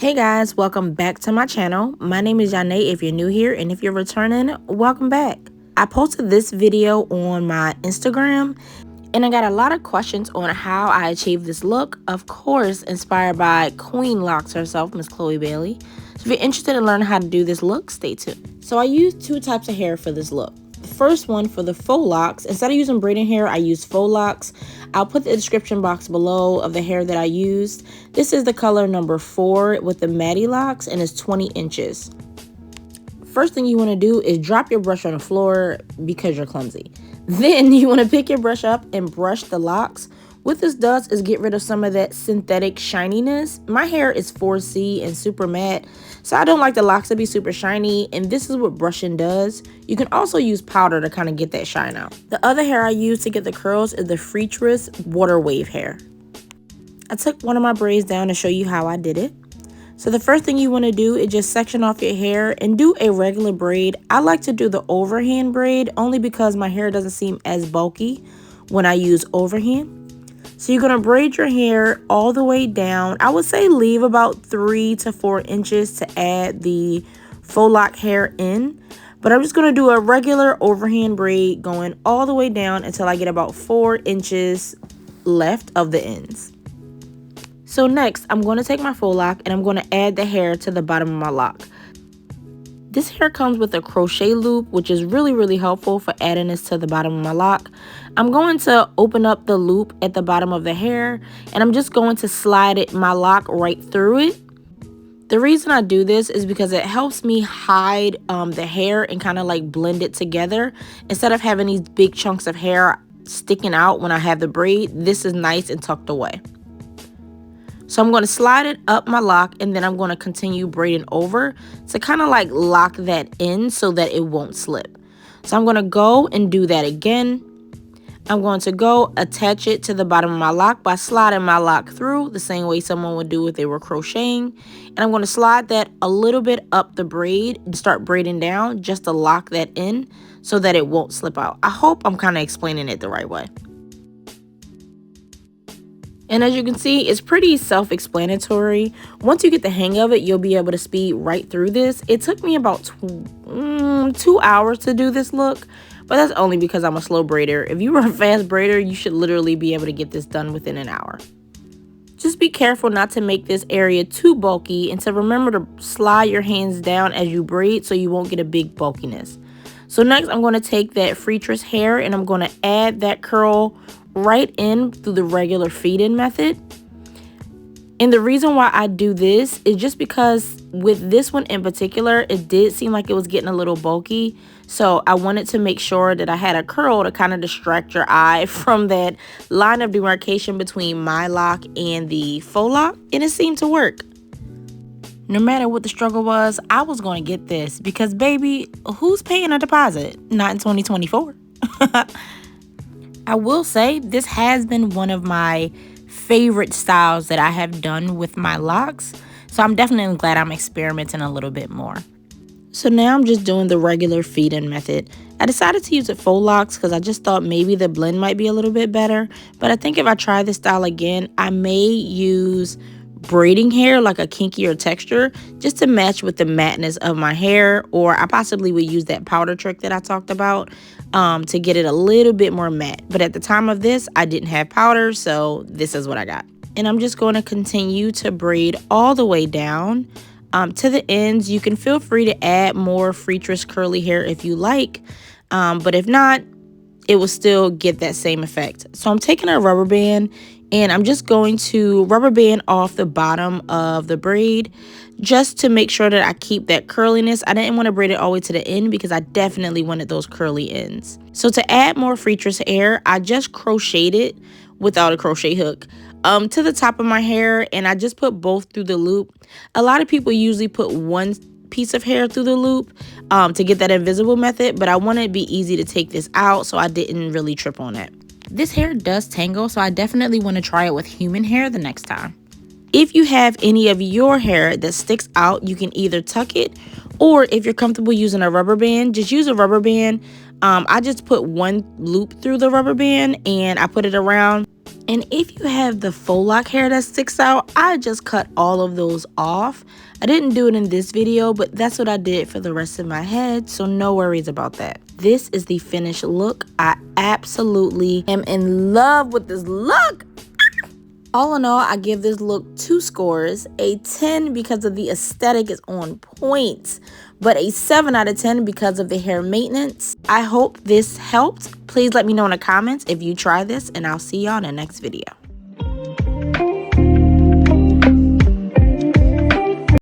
Hey guys, welcome back to my channel. My name is Janae if you're new here, and if you're returning, welcome back. I posted this video on my Instagram and I got a lot of questions on how I achieved this look, of course inspired by Queen Locks herself, Miss Chloe Bailey. So if you're interested in learning how to do this look, stay tuned. So I used two types of hair for this look. The first one for the faux locks, instead of using braiding hair, I used faux locks. I'll put the description box below of the hair that I used. This is the color number 4 with the Mayde locks, and it's 20 inches. First thing you want to do is drop your brush on the floor because you're clumsy. Then you want to pick your brush up and brush the locks. What this does is get rid of some of that synthetic shininess. My hair is 4C and super matte, so I don't like the locks to be super shiny, and this is what brushing does. You can also use powder to kind of get that shine out. The other hair I use to get the curls is the free tress water wave hair. I took one of my braids down to show you how I did it. So the first thing you want to do is just section off your hair and do a regular braid. I like to do the overhand braid only because my hair doesn't seem as bulky when I use overhand. So you're going to braid your hair all the way down. I would say leave about 3 to 4 inches to add the faux lock hair in. But I'm just going to do a regular overhand braid going all the way down until I get about 4 inches left of the ends. So next, I'm going to take my faux lock and I'm going to add the hair to the bottom of my lock. This hair comes with a crochet loop, which is really helpful for adding this to the bottom of my lock. I'm going to open up the loop at the bottom of the hair, and I'm just going to slide my lock right through it. The reason I do this is because it helps me hide the hair and kind of like blend it together. Instead of having these big chunks of hair sticking out when I have the braid, this is nice and tucked away. So I'm going to slide it up my lock, and then I'm going to continue braiding over to kind of like lock that in so that it won't slip. So I'm going to go and do that again. I'm going to go attach it to the bottom of my lock by sliding my lock through the same way someone would do if they were crocheting. And I'm going to slide that a little bit up the braid and start braiding down just to lock that in so that it won't slip out. I hope I'm kind of explaining it the right way. And as you can see, it's pretty self-explanatory. Once you get the hang of it, you'll be able to speed right through this. It took me about 2 hours to do this look, but that's only because I'm a slow braider. If you were a fast braider, you should literally be able to get this done within an hour. Just be careful not to make this area too bulky, and to remember to slide your hands down as you braid so you won't get a big bulkiness. So next, I'm going to take that free tress hair and I'm going to add that curl right in through the regular feed-in method. And the reason why I do this is just because with this one in particular, it did seem like it was getting a little bulky. So I wanted to make sure that I had a curl to kind of distract your eye from that line of demarcation between my lock and the faux lock, and it seemed to work. No matter what the struggle was, I was going to get this because, baby, who's paying a deposit? Not in 2024. I will say this has been one of my favorite styles that I have done with my locks. So I'm definitely glad I'm experimenting a little bit more. So now I'm just doing the regular feed-in method. I decided to use the faux locks because I just thought maybe the blend might be a little bit better. But I think if I try this style again, I may use braiding hair, like a kinkier texture, just to match with the matteness of my hair. Or I possibly would use that powder trick that I talked about to get it a little bit more matte. But at the time of this, I didn't have powder, so this is what I got. And I'm just going to continue to braid all the way down to the ends. You can feel free to add more free tress curly hair if you like, but if not, it will still get that same effect. So I'm taking a rubber band and I'm just going to rubber band off the bottom of the braid just to make sure that I keep that curliness. I didn't want to braid it all the way to the end because I definitely wanted those curly ends. So to add more free tress hair, I just crocheted it without a crochet hook to the top of my hair, and I just put both through the loop. A lot of people usually put one piece of hair through the loop to get that invisible method, but I wanted it to be easy to take this out, so I didn't really trip on it. This hair does tangle, so I definitely want to try it with human hair the next time. If you have any of your hair that sticks out, you can either tuck it, or if you're comfortable using a rubber band, just use a rubber band I just put one loop through the rubber band and I put it around. And if you have the faux lock hair that sticks out, I just cut all of those off. I didn't do it in this video, but that's what I did for the rest of my head, so no worries about that. This is the finished look. I absolutely am in love with this look. All in all, I give this look 2 scores, a 10 because of the aesthetic is on point, but a 7 out of 10 because of the hair maintenance. I hope this helped. Please let me know in the comments if you try this, and I'll see y'all in the next video.